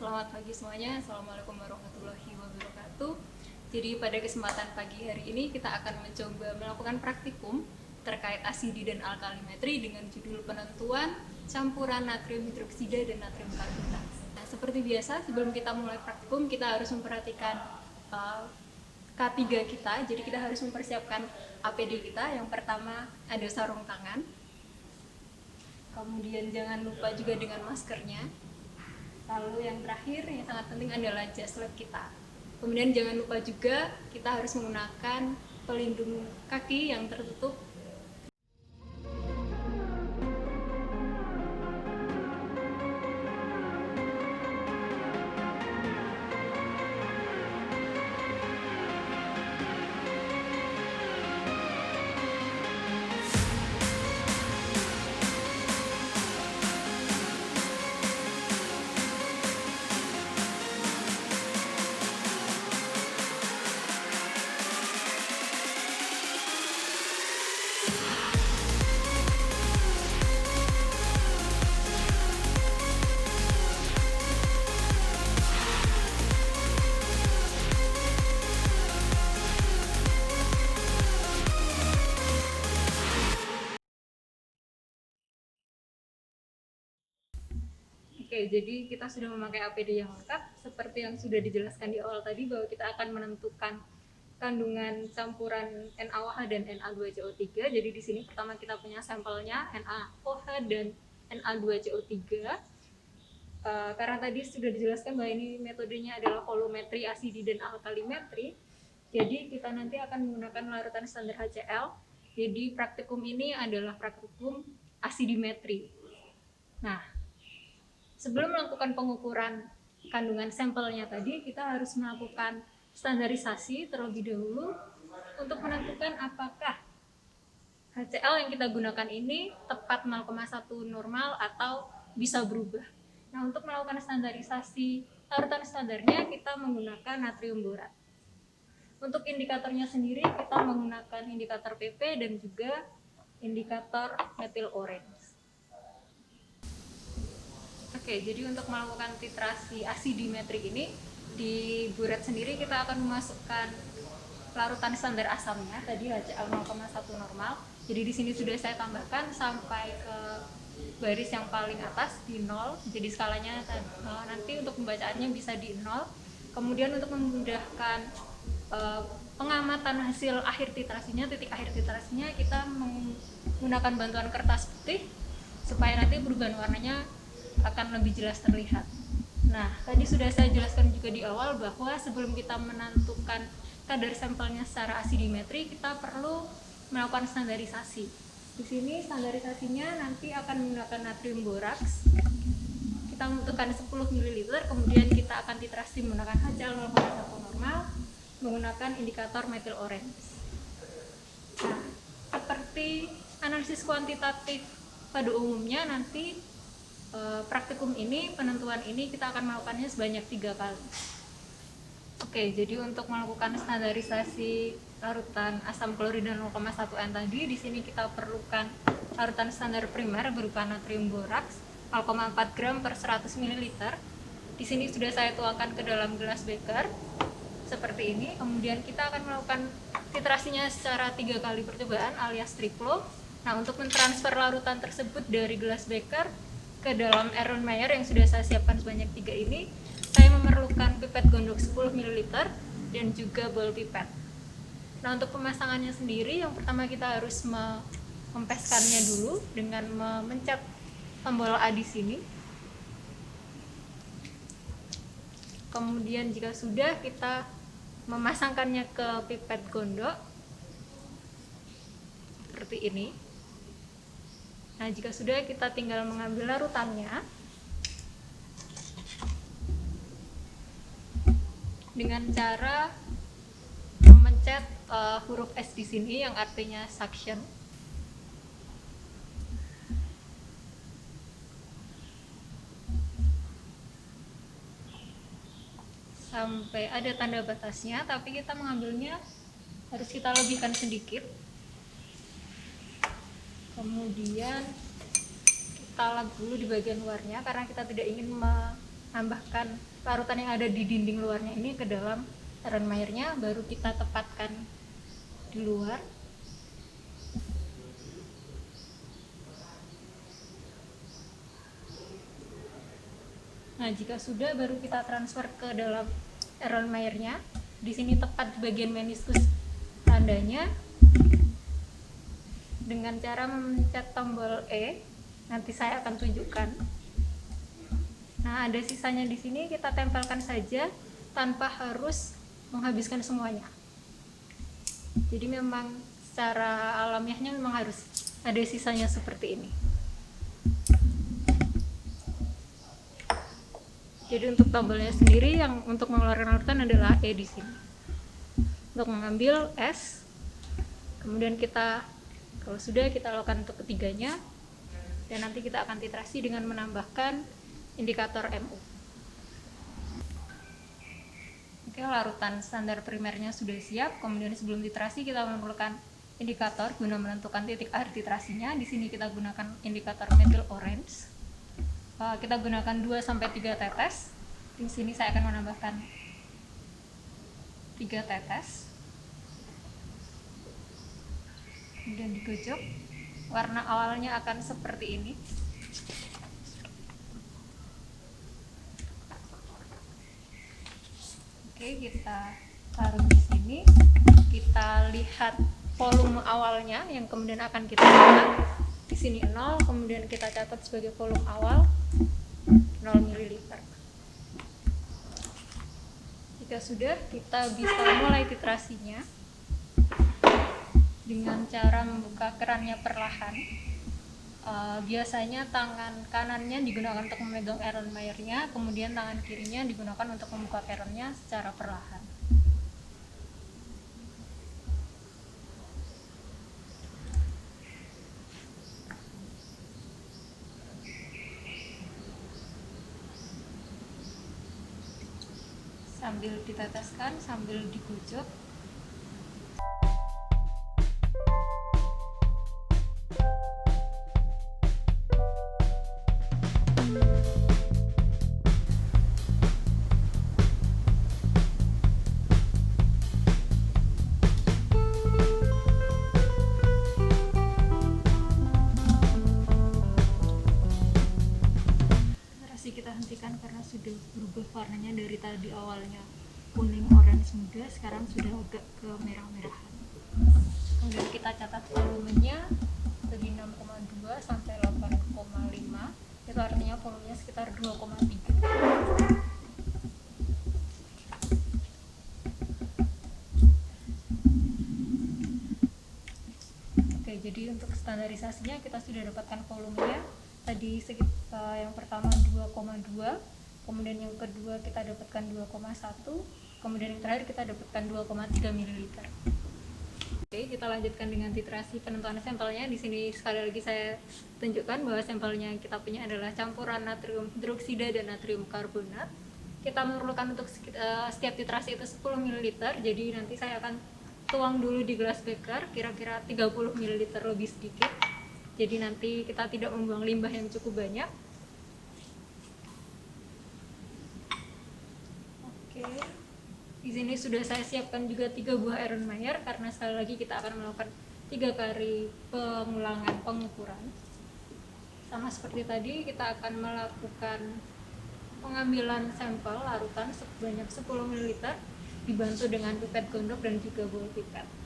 Selamat pagi semuanya, Assalamualaikum warahmatullahi wabarakatuh. Jadi pada kesempatan pagi hari ini kita akan mencoba melakukan praktikum terkait asidi dan alkalimetri dengan judul penentuan campuran natrium hidroksida dan natrium karbonat. Nah, seperti biasa sebelum kita mulai praktikum kita harus memperhatikan K3 kita, jadi kita harus mempersiapkan APD kita. Yang pertama ada sarung tangan, kemudian jangan lupa juga dengan maskernya. Lalu yang terakhir yang sangat penting adalah jas lab kita. Kemudian jangan lupa juga kita harus menggunakan pelindung kaki yang tertutup. Oke, jadi kita sudah memakai APD yang lengkap seperti yang sudah dijelaskan di awal tadi, bahwa kita akan menentukan kandungan campuran NaOH dan Na2CO3. Jadi di sini pertama kita punya sampelnya NaOH dan Na2CO3. Karena tadi sudah dijelaskan bahwa ini metodenya adalah volumetri, asidi, dan alkalimetri. Jadi kita nanti akan menggunakan larutan standar HCl. Jadi praktikum ini adalah praktikum asidimetri. Nah, sebelum melakukan pengukuran kandungan sampelnya tadi, kita harus melakukan standarisasi terlebih dahulu untuk menentukan apakah HCl yang kita gunakan ini tepat 0,1 normal atau bisa berubah. Nah, untuk melakukan standarisasi larutan standarnya kita menggunakan natrium borat. Untuk indikatornya sendiri kita menggunakan indikator PP dan juga indikator metil orange. Oke, jadi untuk melakukan titrasi asidimetrik ini di buret sendiri kita akan memasukkan larutan standar asamnya tadi HCl 0,1 normal. Jadi di sini sudah saya tambahkan sampai ke baris yang paling atas di 0. Jadi skalanya nanti untuk pembacaannya bisa di 0. Kemudian untuk memudahkan pengamatan hasil akhir titrasinya, titik akhir titrasinya, kita menggunakan bantuan kertas putih supaya nanti perubahan warnanya akan lebih jelas terlihat. Nah, tadi sudah saya jelaskan juga di awal bahwa sebelum kita menentukan kadar sampelnya secara asidimetri, kita perlu melakukan standarisasi. Di sini standarisasinya nanti akan menggunakan natrium boraks. Kita membutuhkan 10 ml, kemudian kita akan titrasi menggunakan HCl 0,1 normal, menggunakan indikator metil orange. Nah, seperti analisis kuantitatif pada umumnya, nanti praktikum ini, penentuan ini kita akan melakukannya sebanyak 3 kali. Oke, jadi untuk melakukan standarisasi larutan asam klorida 0,1N tadi, di sini kita perlukan larutan standar primer berupa natrium boraks 0,4 gram per 100 ml. Di sini sudah saya tuangkan ke dalam gelas beker seperti ini. Kemudian kita akan melakukan titrasinya secara 3 kali percobaan alias triplo. Nah, untuk mentransfer larutan tersebut dari gelas beker ke dalam Erlenmeyer yang sudah saya siapkan sebanyak 3 ini, saya memerlukan pipet gondok 10 ml dan juga ball pipet. Nah, untuk pemasangannya sendiri, yang pertama kita harus mempeskannya dulu dengan memencet tombol A di sini. Kemudian jika sudah, kita memasangkannya ke pipet gondok seperti ini. Nah, jika sudah, kita tinggal mengambil larutannya dengan cara memencet huruf S di sini yang artinya suction. Sampai ada tanda batasnya, tapi kita mengambilnya harus kita lebihkan sedikit. Kemudian kita lap dulu di bagian luarnya karena kita tidak ingin menambahkan larutan yang ada di dinding luarnya ini ke dalam Erlenmeyernya, baru kita tepatkan di luar. Nah, jika sudah, baru kita transfer ke dalam Erlenmeyernya. Di sini tepat di bagian meniskus tandanya dengan cara memencet tombol E. Nanti saya akan tunjukkan. Nah, ada sisanya di sini, kita tempelkan saja tanpa harus menghabiskan semuanya. Jadi memang secara alamiahnya memang harus ada sisanya seperti ini. Jadi untuk tombolnya sendiri yang untuk mengeluarkan larutan adalah E di sini. Untuk mengambil S, kemudian kita kalau sudah kita lakukan untuk ketiganya, dan nanti kita akan titrasi dengan menambahkan indikator MU. Oke, larutan standar primernya sudah siap. Kemudian sebelum titrasi kita memerlukan indikator guna menentukan titik akhir titrasinya. Di sini kita gunakan indikator methyl orange. Kita gunakan 2-3 tetes. Di sini saya akan menambahkan 3 tetes. Kemudian digocok. Warna awalnya akan seperti ini. Oke, kita taruh di sini. Kita lihat volume awalnya yang kemudian akan kita gunakan. Di sini 0, kemudian kita catat sebagai volume awal 0 ml. Jika sudah, kita bisa mulai titrasinya dengan cara membuka kerannya perlahan. Biasanya tangan kanannya digunakan untuk memegang Erlenmeyernya, kemudian tangan kirinya digunakan untuk membuka kerannya secara perlahan. Sambil diteteskan, sambil digocok. Kita hentikan karena sudah berubah warnanya dari tadi awalnya kuning orange muda, sekarang sudah agak ke merah-merahan. Kemudian kita catat volumenya dari 6,2 sampai 8,5, itu artinya volumenya sekitar 2,3. Oke, jadi untuk standarisasinya kita sudah dapatkan volumenya. Tadi yang pertama 2,2, kemudian yang kedua kita dapatkan 2,1, kemudian yang terakhir kita dapatkan 2,3 ml. Oke, kita lanjutkan dengan titrasi penentuan sampelnya. Di sini sekali lagi saya tunjukkan bahwa sampelnya yang kita punya adalah campuran natrium hidroksida dan natrium karbonat. Kita memerlukan untuk setiap titrasi itu 10 ml, jadi nanti saya akan tuang dulu di gelas beker kira-kira 30 ml lebih sedikit. Jadi nanti kita tidak membuang limbah yang cukup banyak. Oke, di sini sudah saya siapkan juga 3 buah Erlenmeyer karena sekali lagi kita akan melakukan 3 kali pengulangan pengukuran. Sama seperti tadi, kita akan melakukan pengambilan sampel larutan sebanyak 10 ml dibantu dengan pipet gondok dan juga ball pipet.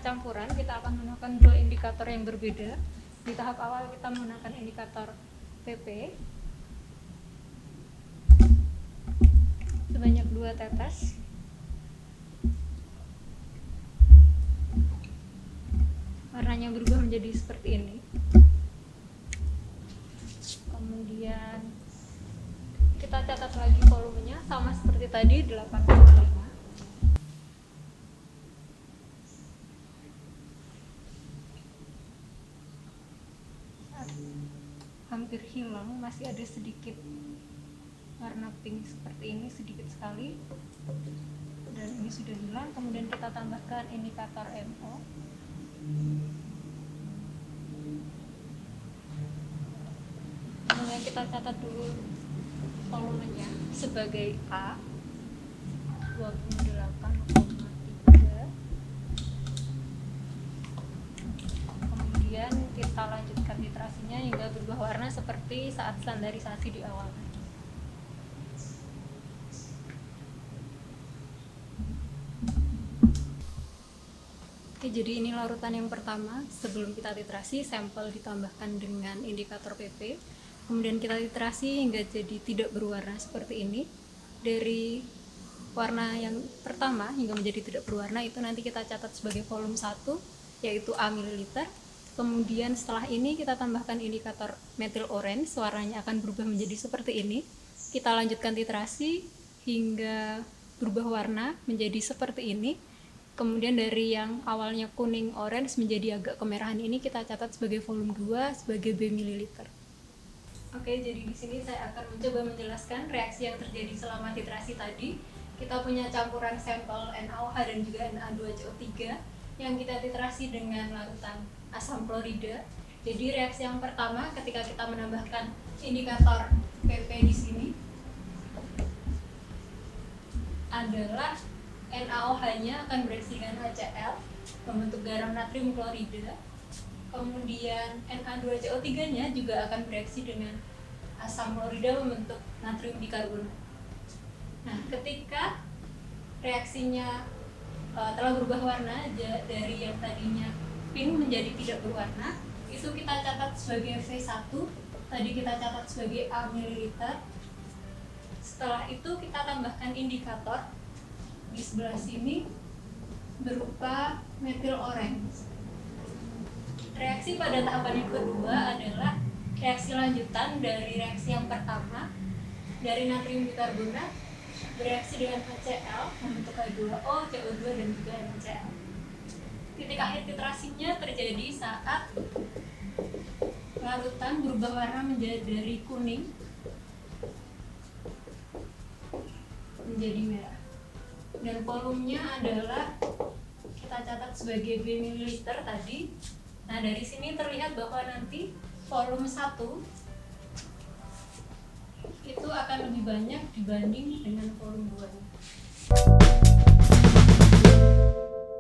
Campuran kita akan menggunakan 2 indikator yang berbeda. Di tahap awal kita menggunakan indikator PP sebanyak 2 tetes. Warnanya warnanya berubah menjadi seperti ini. Kemudian kita catat lagi volumenya sama seperti tadi 8,5. Hampir hilang, masih ada sedikit warna pink seperti ini, sedikit sekali, dan ini sudah hilang. Kemudian kita tambahkan indikator MO. Kemudian kita catat dulu volumenya sebagai A 28,3. Kemudian kita lanjutkan titrasinya hingga berubah warna seperti saat standarisasi di awal. Oke, jadi ini larutan yang pertama. Sebelum kita titrasi, sampel ditambahkan dengan indikator PP. Kemudian kita titrasi hingga jadi tidak berwarna seperti ini. Dari warna yang pertama hingga menjadi tidak berwarna itu nanti kita catat sebagai volume 1, yaitu A mililiter. Kemudian setelah ini kita tambahkan indikator methyl orange, warnanya akan berubah menjadi seperti ini. Kita lanjutkan titrasi hingga berubah warna menjadi seperti ini. Kemudian dari yang awalnya kuning orange menjadi agak kemerahan ini kita catat sebagai volume 2 sebagai B mililiter. Oke, jadi di sini saya akan mencoba menjelaskan reaksi yang terjadi selama titrasi tadi. Kita punya campuran sampel NaOH dan juga Na2CO3 yang kita titrasi dengan larutan asam klorida. Jadi reaksi yang pertama ketika kita menambahkan indikator PP di sini adalah NaOH-nya akan bereaksi dengan HCl membentuk garam natrium klorida. Kemudian Na2CO3-nya juga akan bereaksi dengan asam klorida membentuk natrium bikarbonat. Nah, ketika reaksinya telah berubah warna dari yang tadinya pink menjadi tidak berwarna, itu kita catat sebagai V1, tadi kita catat sebagai A mililiter. Setelah itu kita tambahkan indikator di sebelah sini berupa methyl orange. Reaksi pada tahapan yang kedua adalah reaksi lanjutan dari reaksi yang pertama, dari natrium bikarbonat bereaksi dengan HCl membentuk H2O, CO2 dan juga NaCl. Titik akhir titrasinya terjadi saat larutan berubah warna menjadi dari kuning menjadi merah. Dan volumenya adalah kita catat sebagai B mililiter tadi. Nah, dari sini terlihat bahwa nanti volume 1 itu akan lebih banyak dibanding dengan volume 2.